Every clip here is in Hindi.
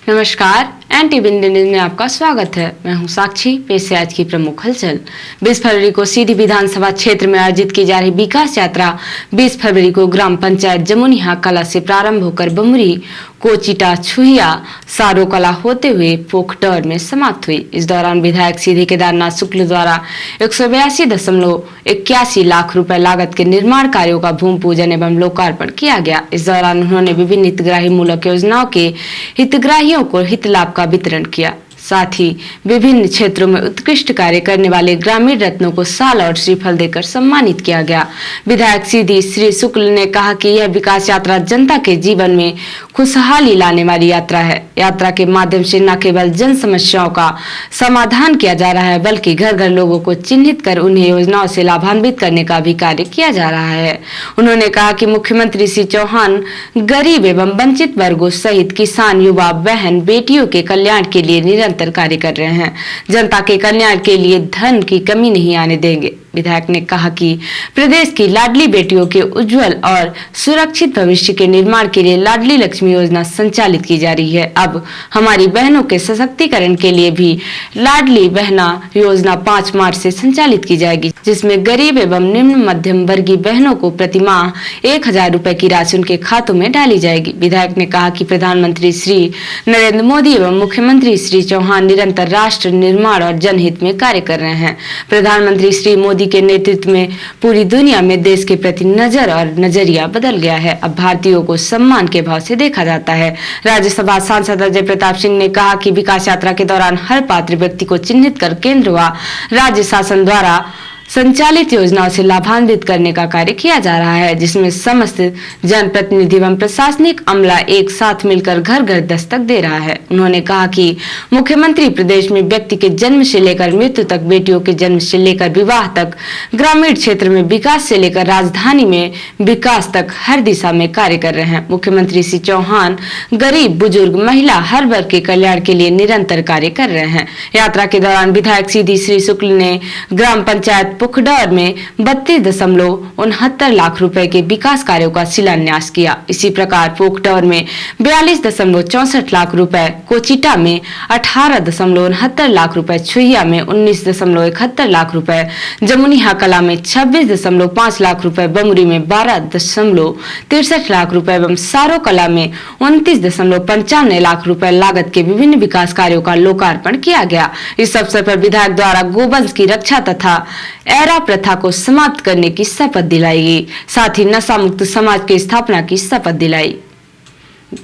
नमस्कार, एनटीवी इंडिया न्यूज में आपका स्वागत है। मैं हूं साक्षी। पेश है आज की प्रमुख हलचल। 20 फरवरी को सीधी विधानसभा क्षेत्र में आयोजित की जा रही विकास यात्रा 20 फरवरी को ग्राम पंचायत जमुनिया कला से प्रारंभ होकर बमुरी, कोचिटा, छुहिया, सारो कला होते हुए पोखटर में समाप्त हुई। इस दौरान विधायक सीधी केदारनाथ शुक्ल द्वारा 182.81 लाख रुपए लागत के निर्माण कार्यों का भूमि पूजन एवं लोकार्पण किया गया। इस दौरान उन्होंने विभिन्न हितग्राही मूलक योजनाओं के हितग्राहियों को हित लाभ का वितरण किया। साथ ही विभिन्न क्षेत्रों में उत्कृष्ट कार्य करने वाले ग्रामीण रत्नों को शाल और श्रीफल देकर सम्मानित किया गया। विधायक सीधी श्री शुक्ल ने कहा कि यह विकास यात्रा जनता के जीवन में खुशहाली लाने वाली यात्रा है। यात्रा के माध्यम से न केवल जन समस्याओं का समाधान किया जा रहा है, बल्कि घर घर लोगों को चिन्हित कर उन्हें योजनाओं से लाभान्वित करने का भी कार्य किया जा रहा है। उन्होंने कहा कि मुख्यमंत्री श्री चौहान गरीब एवं वंचित वर्गों सहित किसान, युवा, बहन, बेटियों के कल्याण के लिए निरंतर कार्य कर रहे हैं। जनता के कल्याण के लिए धन की कमी नहीं आने देंगे। विधायक ने कहा कि प्रदेश की लाडली बेटियों के उज्जवल और सुरक्षित भविष्य के निर्माण के लिए लाडली लक्ष्मी योजना संचालित की जा रही है। अब हमारी बहनों के सशक्तिकरण के लिए भी लाडली बहना योजना 5 मार्च से संचालित की जाएगी, जिसमें गरीब एवं निम्न मध्यम वर्गीय बहनों को प्रति माह 1000 रुपए की राशि उनके खातों में डाली जाएगी। विधायक ने कहा कि प्रधानमंत्री श्री नरेंद्र मोदी एवं मुख्यमंत्री श्री चौहान निरंतर राष्ट्र निर्माण और जनहित में कार्य कर रहे हैं। प्रधानमंत्री श्री मोदी के नेतृत्व में पूरी दुनिया में देश के प्रति नजर और नजरिया बदल गया है। अब भारतीयों को सम्मान के भाव से देखा जाता है। राज्यसभा सांसद अजय प्रताप सिंह ने कहा कि विकास यात्रा के दौरान हर पात्र व्यक्ति को चिन्हित कर केंद्र व राज्य शासन द्वारा संचालित योजनाओं से लाभान्वित करने का कार्य किया जा रहा है, जिसमें समस्त जनप्रतिनिधि एवं प्रशासनिक अमला एक साथ मिलकर घर घर दस्तक दे रहा है। उन्होंने कहा कि मुख्यमंत्री प्रदेश में व्यक्ति के जन्म से लेकर मृत्यु तक, बेटियों के जन्म से लेकर विवाह तक, ग्रामीण क्षेत्र में विकास से लेकर राजधानी में विकास तक हर दिशा में कार्य कर रहे हैं। मुख्यमंत्री श्री चौहान गरीब, बुजुर्ग, महिला हर वर्ग के कल्याण के लिए निरंतर कार्य कर रहे हैं। यात्रा के दौरान विधायक सीधी श्री शुक्ल ने ग्राम पंचायत पोखडर में 32.69 लाख रुपए के विकास कार्यों का शिलान्यास किया। इसी प्रकार पोखडर में 42.64 लाख रुपए, कोचिटा में 18.69 लाख रुपए, छुहिया में 19.71 लाख रुपए, जमुनिया कला में 26.5 लाख रुपए, बमुरी में 12.63 लाख रुपए एवं सारो कला में 29.95 लाख रुपए लागत के विभिन्न विकास कार्यों का लोकार्पण किया गया। इस अवसर पर विधायक द्वारा गोवंश की रक्षा तथा एरा प्रथा को समाप्त करने की शपथ दिलाई गई। साथ ही नशा मुक्त समाज की स्थापना की शपथ दिलाई।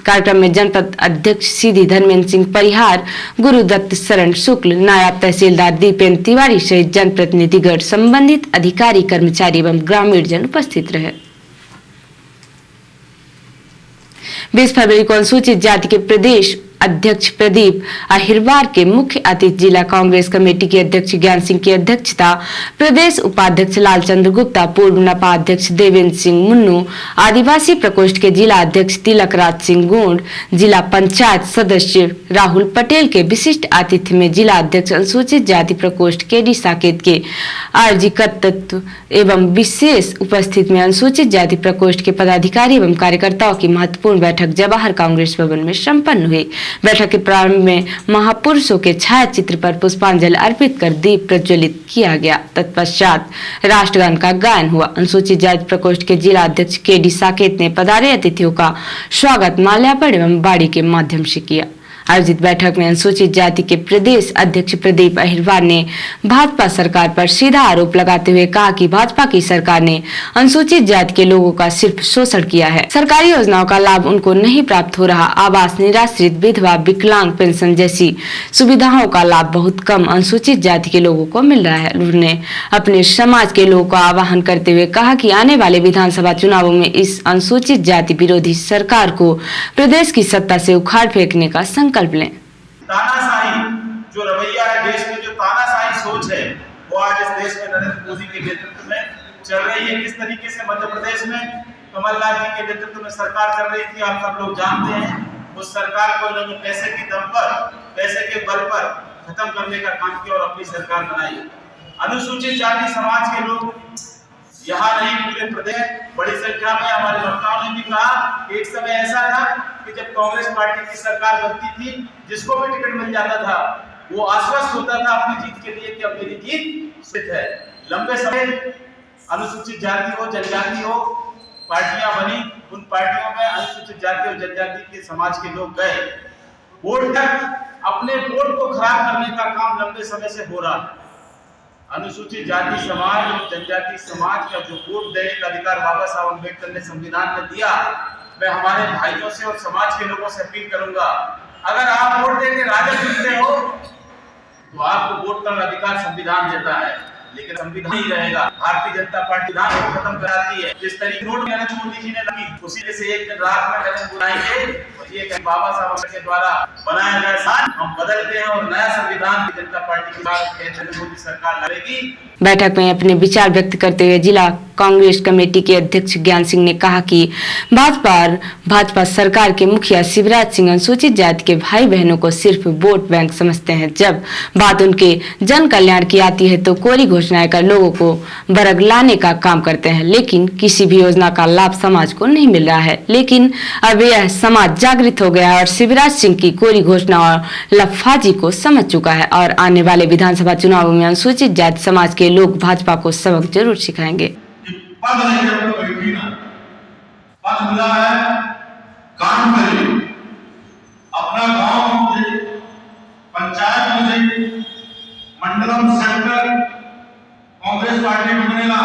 कार्यक्रम में जनपद अध्यक्ष सीधी धर्मेंद्र सिंह परिहार, गुरुदत्त शरण शुक्ल, नायब तहसीलदार दीपेंद्र तिवारी सहित जनप्रतिनिधिगण, संबंधित अधिकारी, कर्मचारी एवं ग्रामीण जन उपस्थित रहे। 20 फरवरी को अनुसूचित जाति के प्रदेश अध्यक्ष प्रदीप अहिरवार के मुख्य अतिथि जिला कांग्रेस कमेटी के अध्यक्ष ज्ञान सिंह की अध्यक्षता, प्रदेश उपाध्यक्ष लालचंद्र गुप्ता, पूर्व नपा अध्यक्ष देवेंद्र सिंह मुन्नू, आदिवासी प्रकोष्ठ के जिला अध्यक्ष तिलक राज सिंह गोंड, जिला पंचायत सदस्य राहुल पटेल के विशिष्ट आतिथ्य में जिला अध्यक्ष अनुसूचित जाति प्रकोष्ठ केडी साकेत के आर्जिकत्व एवं विशेष उपस्थित में अनुसूचित जाति प्रकोष्ठ के पदाधिकारी एवं कार्यकर्ताओं की महत्वपूर्ण बैठक जवाहर कांग्रेस भवन में संपन्न हुई। बैठक के प्रारंभ में महापुरुषों के छायाचित्र पर पुष्पांजलि अर्पित कर दीप प्रज्वलित किया गया। तत्पश्चात राष्ट्रगान का गायन हुआ। अनुसूचित जाति प्रकोष्ठ के जिला अध्यक्ष केडी साकेत ने पधारे अतिथियों का स्वागत माल्यार्पण एवं बाड़ी के माध्यम से किया। आयोजित बैठक में अनुसूचित जाति के प्रदेश अध्यक्ष प्रदीप अहिरवार ने भाजपा सरकार पर सीधा आरोप लगाते हुए कहा कि भाजपा की सरकार ने अनुसूचित जाति के लोगों का सिर्फ शोषण किया है। सरकारी योजनाओं का लाभ उनको नहीं प्राप्त हो रहा। आवास, निराश्रित, विधवा, विकलांग पेंशन जैसी सुविधाओं का लाभ बहुत कम अनुसूचित जाति के लोगों को मिल रहा है। उन्होंने अपने समाज के लोगों का आह्वान करते हुए कहा कि आने वाले विधानसभा चुनावों में इस अनुसूचित जाति विरोधी सरकार को प्रदेश की सत्ता से उखाड़ फेंकने का संकल्प लें। तानाशाही जो रवैया है देश में, जो तानाशाही सोच है, वो आज इस देश में नरेंद्र मोदी के नेतृत्व में चल रही है। किस तरीके से मध्य प्रदेश में कमलनाथ जी के नेतृत्व में सरकार चल रही थी, आप सब लोग जानते हैं। उस सरकार को इन्होंने पैसे के दम पर, पैसे के बल पर खत्म करने का काम किया और अपनी सरकार बनाई। अनुसूचित जाति समाज के लोग यहाँ नहीं, पूरे प्रदेश बड़ी संख्या में, हमारे वक्ताओं ने भी कहा, एक समय ऐसा था कि जब कांग्रेस पार्टी की सरकार बनती थी, जिसको भी टिकट मिल जाता था वो आश्वस्त होता था अपनी जीत के लिए कि अब मेरी जीत सिद्ध है। लंबे समय अनुसूचित जाति हो, जनजाति हो, पार्टियां बनी, उन पार्टियों में अनुसूचित जाति और जनजाति के समाज के लोग गए। वोट तक अपने वोट को खराब करने का काम लंबे समय से हो रहा है। अनुसूचित जाति समाज और जनजाति समाज का जो वोट देने का अधिकार बाबा साहब अम्बेडकर ने संविधान में दिया, मैं हमारे भाइयों से और समाज के लोगों से अपील करूंगा, अगर आप वोट देके राजद चुनते हो तो आपको वोट का अधिकार संविधान देता है, लेकिन संविधान ही रहेगा। भारतीय जनता पार्टी विधान को खत्म कराती है। जिस तरीके नोट नरेंद्र मोदी जी ने लगी, उसी से एक दिन रात में नरेंद्र बुलाएंगे और ये बाबा साहब के द्वारा बनाया गया संविधान हम बदलते हैं और नया संविधान भारतीय जनता पार्टी की नरेंद्र मोदी सरकार लड़ेगी। बैठक में अपने विचार व्यक्त करते हुए जिला कांग्रेस कमेटी के अध्यक्ष ज्ञान सिंह ने कहा कि भाजपा और भाजपा सरकार के मुखिया शिवराज सिंह अनुसूचित जाति के भाई बहनों को सिर्फ वोट बैंक समझते हैं। जब बात उनके जन कल्याण की आती है तो कोरी घोषणाएं कर लोगों को बरगलाने का काम करते हैं, लेकिन किसी भी योजना का लाभ समाज को नहीं मिल रहा है। लेकिन अब यह समाज जागृत हो गया है और शिवराज सिंह की कोरी घोषणा और लफाजी को समझ चुका है और आने वाले विधानसभा चुनावों में अनुसूचित जाति समाज के लोग भाजपा को सबक जरूर सिखाएंगे। पद नहीं है तो बैठी ना, पद मिला है, काम करिए, अपना गांव मुझे, पंचायत मुझे, मंडलम सेंटर कांग्रेस पार्टी में बनेगा।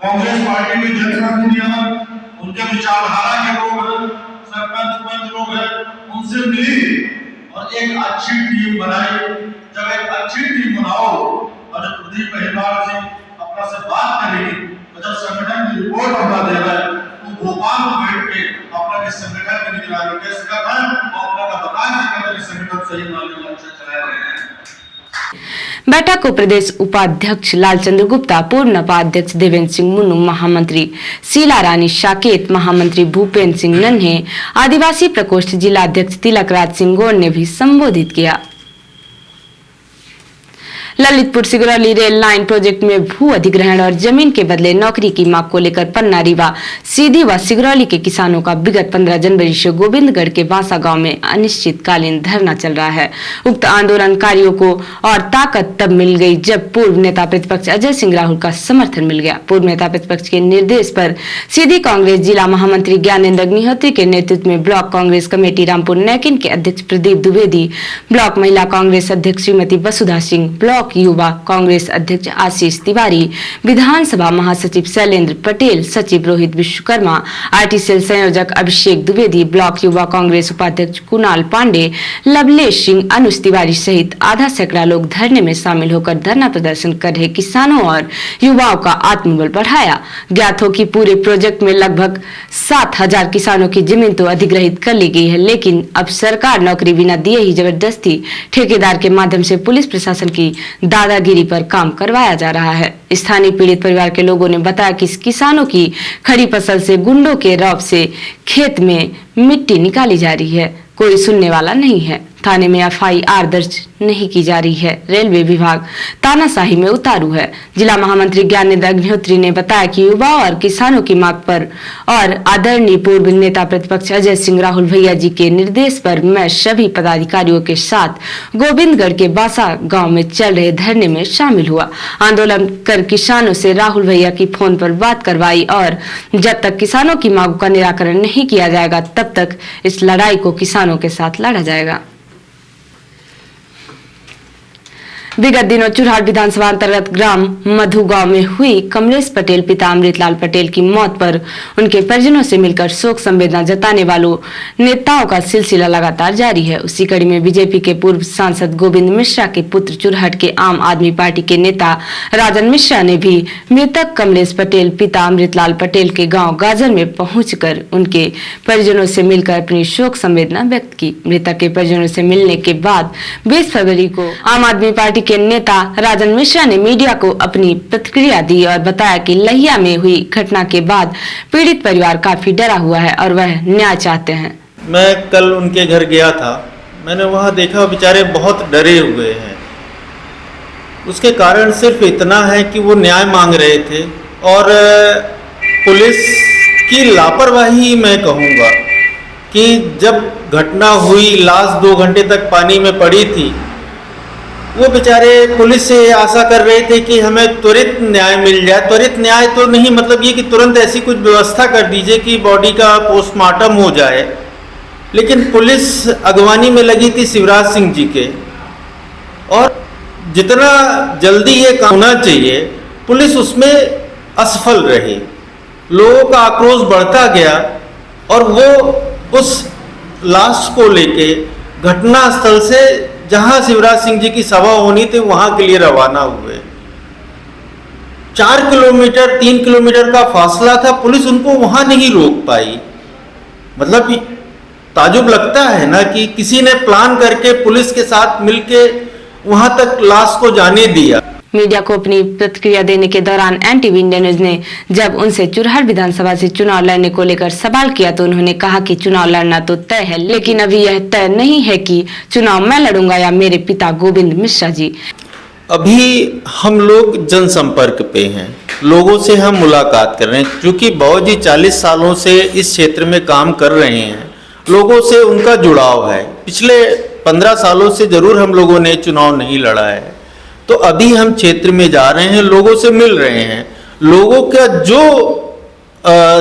कांग्रेस पार्टी में जनप्रतिनिधि हैं, उनके विचारधारा के लोग हैं, सरपंच पंच लोग हैं, उनसे मिली और एक अच्छी टीम बनाई। जब एक अच्छी टीम बनाओ और जब प्रदीप महिवाल जी अपना से बात करेगी, जब संगठन की रिपोर्ट अपना दे रहा है तो भोपाल में बैठ के अपना के संगठन की निगरानी कैसे करना है और अपना का बता सकता है संगठन सही मार्ग में अच्छा चला रहे हैं। बैठक को प्रदेश उपाध्यक्ष लालचंद्र गुप्ता, पूर्व नपा अध्यक्ष देवेंद्र सिंह मुन्नू, महामंत्री शीला रानी साकेत, महामंत्री भूपेंद्र सिंह नन्हे, आदिवासी प्रकोष्ठ जिला अध्यक्ष तिलक राज सिंह गौड़ ने भी संबोधित किया। Lalitpur Singrauli rail line project में भू अधिग्रहण और जमीन के बदले नौकरी की मांग को लेकर पन्ना, रीवा, सीधी व सिगरौली के किसानों का विगत 15 जनवरी से गोविंदगढ़ के बांसा गांव में अनिश्चितकालीन धरना चल रहा है। उक्त आंदोलनकारियों को और ताकत तब मिल गई जब पूर्व नेता प्रतिपक्ष अजय सिंह राहुल का समर्थन मिल गया। पूर्व नेता प्रतिपक्ष के निर्देश पर सीधी कांग्रेस जिला महामंत्री ज्ञानेंद्र अग्निहोत्री के नेतृत्व में ब्लॉक कांग्रेस कमेटी रामपुर नैकिन के अध्यक्ष प्रदीप द्विवेदी, ब्लॉक महिला कांग्रेस अध्यक्ष श्रीमती वसुधा सिंह, ब्लॉक युवा कांग्रेस अध्यक्ष आशीष तिवारी, विधानसभा महासचिव शैलेंद्र पटेल, सचिव रोहित विश्वकर्मा, आरटी सेल संयोजक अभिषेक द्विवेदी, ब्लॉक युवा कांग्रेस उपाध्यक्ष कुणाल पांडे, लवलेश सिंह, अनुज तिवारी सहित आधा सैकड़ा लोग धरने में शामिल होकर धरना प्रदर्शन कर रहे किसानों और युवाओं का आत्मबल बढ़ाया। ज्ञात हो कि पूरे प्रोजेक्ट में लगभग 7000 किसानों की जमीन तो अधिग्रहित कर ली गई है, लेकिन अब सरकार नौकरी बिना दिए ही जबरदस्ती ठेकेदार के माध्यम से पुलिस प्रशासन की दादागिरी पर काम करवाया जा रहा है। स्थानीय पीड़ित परिवार के लोगों ने बताया कि किसानों की खड़ी फसल से गुंडों के रौब से खेत में मिट्टी निकाली जा रही है, कोई सुनने वाला नहीं है। थाने में एफआईआर दर्ज नहीं की जा रही है। रेलवे विभाग तानाशाही में उतारू है। जिला महामंत्री ज्ञानेंद्र अग्निहोत्री ने बताया कि युवाओं और किसानों की मांग पर और आदरणीय पूर्व नेता प्रतिपक्ष अजय सिंह राहुल भैया जी के निर्देश पर मैं सभी पदाधिकारियों के साथ गोविंदगढ़ के बांसा गांव में चल रहे धरने में शामिल हुआ। आंदोलन कर किसानों से राहुल भैया की फोन पर बात करवाई और जब तक किसानों की मांगों का निराकरण नहीं किया जाएगा तब तक इस लड़ाई को किसानों के साथ लड़ा जाएगा। विगत दिनों चुरहाट विधानसभा अंतर्गत ग्राम मधु गांव में हुई कमलेश पटेल पिता अमृतलाल पटेल की मौत पर उनके परिजनों से मिलकर शोक संवेदना जताने वालों नेताओं का सिलसिला लगातार जारी है। उसी कड़ी में बीजेपी के पूर्व सांसद गोविंद मिश्रा के पुत्र चुरहाट के आम आदमी पार्टी के नेता राजन मिश्रा ने भी मृतक कमलेश पटेल पिता अमृतलाल पटेल के गाँव गाजर में पहुंचकर उनके परिजनों से मिलकर अपनी शोक संवेदना व्यक्त की। मृतक के परिजनों से मिलने के बाद 20 फरवरी को आम आदमी पार्टी के नेता राजन मिश्रा ने मीडिया को अपनी प्रतिक्रिया दी और बताया कि लहिया में हुई घटना के बाद पीड़ित परिवार काफी डरा हुआ है और वह न्याय चाहते हैं। मैं कल उनके घर गया था, मैंने वहां देखा बेचारे बहुत डरे हुए हैं। उसके कारण सिर्फ इतना है कि वो न्याय मांग रहे थे और पुलिस की लापरवाही मैं कहूँगा, कि जब घटना हुई, लाश 2 घंटे तक पानी में पड़ी थी, वो बेचारे पुलिस से आशा कर रहे थे कि हमें त्वरित न्याय मिल जाए। त्वरित न्याय तो नहीं, मतलब ये कि तुरंत ऐसी कुछ व्यवस्था कर दीजिए कि बॉडी का पोस्टमार्टम हो जाए। लेकिन पुलिस अगवानी में लगी थी शिवराज सिंह जी के, और जितना जल्दी ये काम होना चाहिए पुलिस उसमें असफल रही। लोगों का आक्रोश बढ़ता गया और वो उस लाश को लेके घटना स्थल से, जहां शिवराज सिंह जी की सभा होनी थी, वहां के लिए रवाना हुए। 4 किलोमीटर 3 किलोमीटर का फासला था, पुलिस उनको वहां नहीं रोक पाई। मतलब ताजुब लगता है ना कि किसी ने प्लान करके पुलिस के साथ मिलके वहां तक लाश को जाने दिया। मीडिया को अपनी प्रतिक्रिया देने के दौरान एनटीवी इंडिया न्यूज ने जब उनसे चुरहट विधानसभा से चुनाव लड़ने को लेकर सवाल किया तो उन्होंने कहा कि चुनाव लड़ना तो तय है, लेकिन अभी यह तय नहीं है कि चुनाव मैं लड़ूंगा या मेरे पिता गोविंद मिश्रा जी। अभी हम लोग जनसंपर्क पे हैं, लोगों से हम मुलाकात कर रहे हैं, क्योंकि बाबूजी 40 सालों से इस क्षेत्र में काम कर रहे हैं, लोगों से उनका जुड़ाव है। पिछले 15 सालों से जरूर हम लोगों ने चुनाव नहीं लड़ा है, तो अभी हम क्षेत्र में जा रहे हैं, लोगों से मिल रहे हैं। लोगों का जो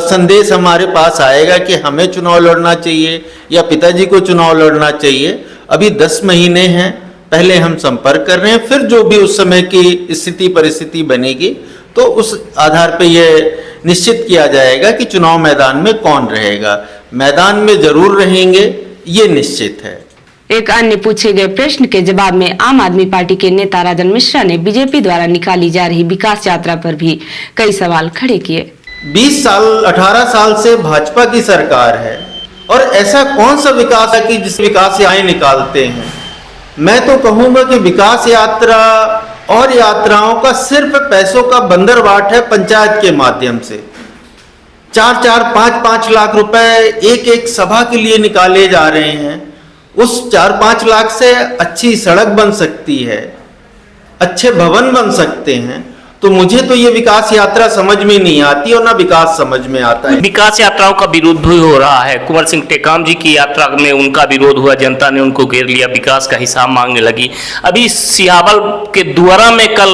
संदेश हमारे पास आएगा कि हमें चुनाव लड़ना चाहिए या पिताजी को चुनाव लड़ना चाहिए, अभी 10 महीने हैं, पहले हम संपर्क कर रहे हैं, फिर जो भी उस समय की स्थिति परिस्थिति बनेगी तो उस आधार पे ये निश्चित किया जाएगा कि चुनाव मैदान में कौन रहेगा। मैदान में जरूर रहेंगे, ये निश्चित है। एक अन्य पूछे गए प्रश्न के जवाब में आम आदमी पार्टी के नेता राजन मिश्रा ने बीजेपी द्वारा निकाली जा रही विकास यात्रा पर भी कई सवाल खड़े किए। 20 साल 18 साल से भाजपा की सरकार है और ऐसा कौन सा विकास है कि जिस विकास यात्राएं निकालते हैं। मैं तो कहूंगा कि विकास यात्रा और यात्राओं का सिर्फ पैसों का बंदरबाट है। पंचायत के माध्यम से 4-4, 5-5 लाख रुपए एक सभा के लिए निकाले जा रहे हैं। उस 4-5 लाख से अच्छी सड़क बन सकती है, अच्छे भवन बन सकते हैं। तो मुझे तो ये विकास यात्रा समझ में नहीं आती और ना विकास समझ में आता है। विकास यात्राओं का विरोध भी हो रहा है। कुंवर सिंह टेकाम जी की यात्रा में उनका विरोध हुआ, जनता ने उनको घेर लिया, विकास का हिसाब मांगने लगी। अभी सिहावल के दुआरा में कल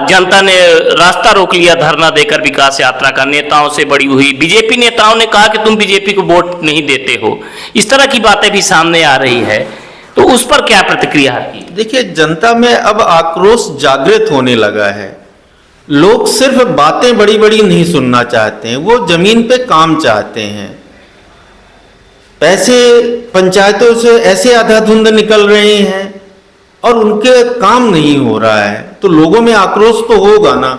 जनता ने रास्ता रोक लिया धरना देकर विकास यात्रा का, नेताओं से बड़ी हुई। बीजेपी नेताओं ने कहा कि तुम बीजेपी को वोट नहीं देते हो, इस तरह की बातें भी सामने आ रही है, तो उस पर क्या प्रतिक्रिया है? देखिए, जनता में अब आक्रोश जागृत होने लगा है। लोग सिर्फ बातें बड़ी बड़ी नहीं सुनना चाहते हैं, वो जमीन पे काम चाहते हैं। पैसे पंचायतों से ऐसे आधाधुंध निकल रहे हैं और उनके काम नहीं हो रहा है, तो लोगों में आक्रोश तो होगा ना।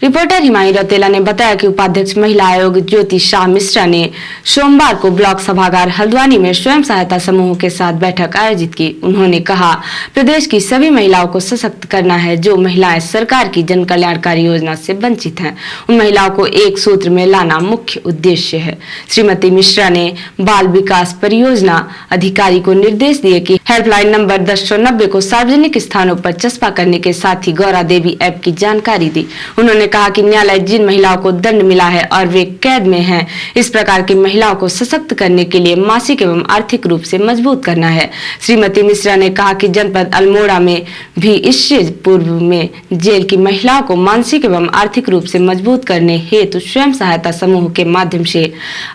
रिपोर्टर हिमाई रौतेला ने बताया कि उपाध्यक्ष महिला आयोग ज्योति शाह मिश्रा ने सोमवार को ब्लॉक सभागार हल्द्वानी में स्वयं सहायता समूहों के साथ बैठक आयोजित की। उन्होंने कहा, प्रदेश की सभी महिलाओं को सशक्त करना है जो महिलाएं सरकार की जन कल्याणकारी योजना से वंचित हैं। उन महिलाओं को एक सूत्र में लाना मुख्य उद्देश्य है। श्रीमती मिश्रा ने बाल विकास परियोजना अधिकारी को निर्देश दिए कि हेल्पलाइन नंबर 1090 को सार्वजनिक स्थानों पर चस्पा करने के साथ ही गौरा देवी ऐप की जानकारी दी। उन्होंने कहा कि न्यायालय जिन महिलाओं को दंड मिला है और वे कैद में हैं, इस प्रकार की महिलाओं को सशक्त करने के लिए मानसिक एवं आर्थिक रूप से मजबूत करना है। श्रीमती मिश्रा ने कहा कि जनपद अल्मोड़ा में भी इससे पूर्व में जेल की महिलाओं को मानसिक एवं आर्थिक रूप से मजबूत करने हेतु स्वयं सहायता समूह के माध्यम से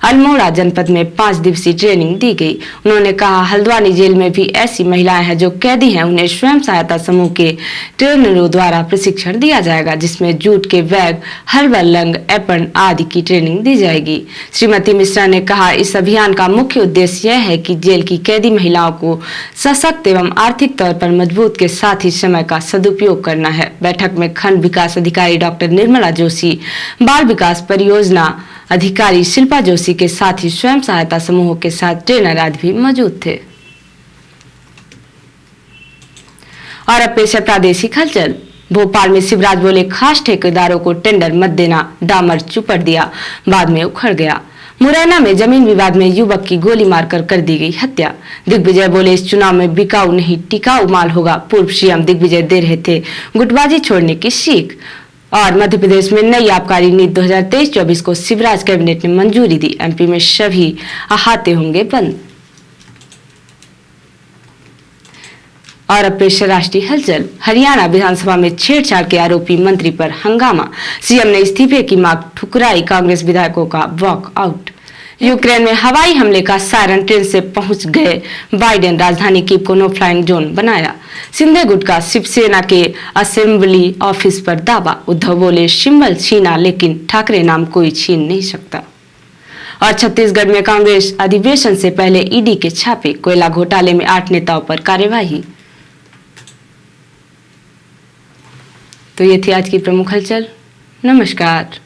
अल्मोड़ा जनपद में 5 दिवसीय ट्रेनिंग दी गई। उन्होंने कहा, हल्द्वानी जेल में भी ऐसी महिलाएं हैं जो कैदी हैं, उन्हें स्वयं सहायता समूह के ट्रेनरों द्वारा प्रशिक्षण दिया जाएगा, जिसमें जूट के बैग, हर्बल लंग, एपन आदि की ट्रेनिंग दी जाएगी। श्रीमती मिश्रा ने कहा, इस अभियान का मुख्य उद्देश्य यह है कि जेल की कैदी महिलाओं को सशक्त एवं आर्थिक तौर पर मजबूत के साथ ही समय का सदुपयोग करना है। बैठक में खंड विकास अधिकारी डॉक्टर निर्मला जोशी, बाल विकास परियोजना अधिकारी शिल्पा जोशी के साथ ही स्वयं सहायता समूहों के साथ ट्रेनर आदि भी मौजूद थे। और अब पेश है प्रादेशिक हलचल। भोपाल में शिवराज बोले, खास ठेकेदारों को टेंडर मत देना, डामर चुपड़ दिया, बाद में उखड़ गया। मुरैना में जमीन विवाद में युवक की गोली मारकर कर दी गई हत्या। दिग्विजय बोले, इस चुनाव में बिकाऊ नहीं टिकाऊ माल होगा। पूर्व सीएम दिग्विजय दे रहे थे गुटबाजी छोड़ने की सीख। और मध्य प्रदेश में नई आबकारी नीति 2023-24 को शिवराज कैबिनेट ने मंजूरी दी। एमपी में सभी अहाते होंगे बंद। और अब पेश है राष्ट्रीय हलचल। हरियाणा विधानसभा में छेड़छाड़ के आरोपी मंत्री पर हंगामा। सीएम ने इस्तीफे की मांग ठुकराई। कांग्रेस विधायकों का वॉकआउट। यूक्रेन में हवाई हमले का सायरन। ट्रेन से पहुंच गए बाइडेन। राजधानी कीव को नो फ्लाइंग जोन बनाया। सिंधे गुट का शिवसेना के असेंबली ऑफिस पर दावा। उद्धव बोले सिंबल छीना लेकिन ठाकरे नाम कोई छीन नहीं सकता। और छत्तीसगढ़ में कांग्रेस अधिवेशन से पहले ईडी के छापे। कोयला घोटाले में 8 नेताओं पर कार्यवाही। तो ये थी आज की प्रमुख हलचल। नमस्कार।